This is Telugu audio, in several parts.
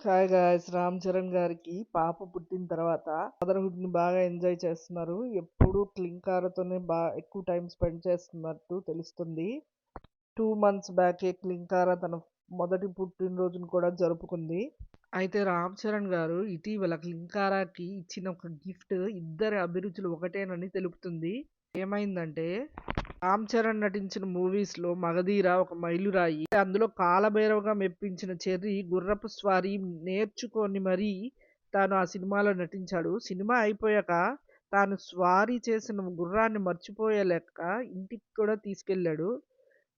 Hi guys! రామ్ చరణ్ గారికి పాప పుట్టిన తర్వాత మదర్‌హుడ్‌ని బాగా ఎంజాయ్ చేస్తున్నారు. ఎప్పుడూ క్లింకారతోనే ఎక్కువ టైమ్ స్పెండ్ చేస్తున్నట్టు తెలుస్తుంది. 2 మంత్స్ బ్యాకే క్లింకార తన మొదటి పుట్టినరోజును కూడా జరుపుకుంది. అయితే రామ్ చరణ్ గారు ఇటీవల క్లింకారాకి ఇచ్చిన ఒక గిఫ్ట్ ఇద్దరి అభిరుచులు ఒకటేనని తెలుపుతుంది. ఏమైందంటే రామ్ చరణ్ నటించిన మూవీస్‌లో 'మగధీర' ఒక మైలురాయి. అందులో కాలభైరవగా మెప్పించిన చెర్రీ గుర్రపు స్వారీ నేర్చుకొని మరీ తాను ఆ సినిమాలో నటించాడు. సినిమా అయిపోయాక తాను స్వారీ చేసిన గుర్రాన్ని మర్చిపోయేలేక ఇంటికి కూడా తీసుకెళ్ళాడు.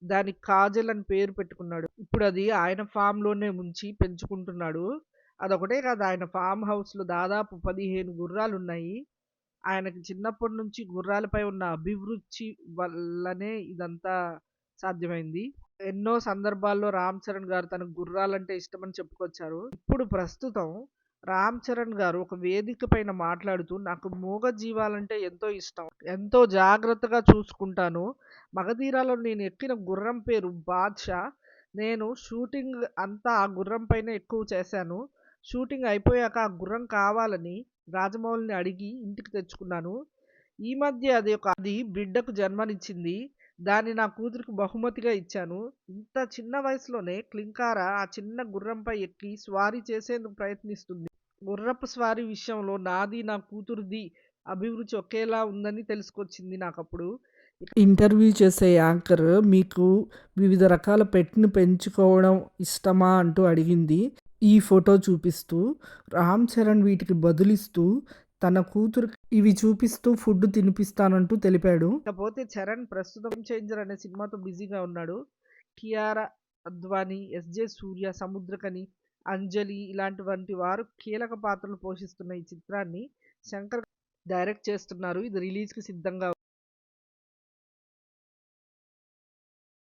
దానికి 'కాజల్' అని పేరు పెట్టుకున్నాడు. ఇప్పుడది ఆయన ఫామ్‌లోనే ఉంచి పెంచుకుంటున్నాడు. అదొకటే కాదు, ఆయన ఫామ్ హౌస్‌లో దాదాపు 15 గుర్రాలున్నాయి. ఆయనకి చిన్నప్పటి నుంచి గుర్రాలపై ఉన్న అభిరుచి వల్లనే ఇదంతా సాధ్యమైంది. ఎన్నో సందర్భాల్లో రామ్ చరణ్ గారు తనకు గుర్రాలంటే ఇష్టమని చెప్పుకొచ్చారు. ఇప్పుడు ప్రస్తుతం రామ్ చరణ్ గారు ఒక వేదిక పైన మాట్లాడుతూ, నాకు మూగ జీవాలంటే ఎంతో ఇష్టం. ఎంతో జాగ్రత్తగా చూసుకుంటాను. మగధీరాలో నేను ఎక్కిన గుర్రం పేరు బాద్‌షా. నేను షూటింగ్ అంతా ఆ గుర్రం పైనే ఎక్కువ చేశాను. షూటింగ్ అయిపోయాక ఆ గుర్రం కావాలని రాజమౌళిని అడిగి ఇంటికి తెచ్చుకున్నాను. ఈ మధ్య అది బిడ్డకు జన్మనిచ్చింది. దాన్ని నా కూతురికి బహుమతిగా ఇచ్చాను. ఇంత చిన్న వయసులోనే క్లింకార ఆ చిన్న గుర్రంపై ఎక్కి స్వారీ చేసేందుకు ప్రయత్నిస్తుంది. గుర్రపు స్వారీ విషయంలో నాది, నా కూతురిది అభిరుచి ఒకేలా ఉందని తెలుసుకొచ్చింది నాకప్పుడు. ఇంటర్వ్యూ చేసే యాంకర్ మీకు వివిధ రకాల పెట్‌ని పెంచుకోవడం ఇష్టమా అంటూ అడిగింది. ఈ ఫోటో చూపిస్తూ రామ్ చరణ్ వీటికి బదులిస్తూ తన కూతురికి ఇవి చూపిస్తూ ఫుడ్ తినిపిస్తానంటూ తెలిపాడు. ఇకపోతే చరణ్ ప్రస్తుతం 'గేమ్ చేంజర్' అనే సినిమాతో బిజీగా ఉన్నాడు. కియారా అద్వానీ, ఎస్‌జే సూర్య, సముద్రఖని, అంజలి ఇలాంటి వారు కీలక పాత్రలు పోషిస్తున్న ఈ చిత్రాన్ని శంకర్ డైరెక్ట్ చేస్తున్నారు. ఇది రిలీజ్‌కి సిద్ధంగా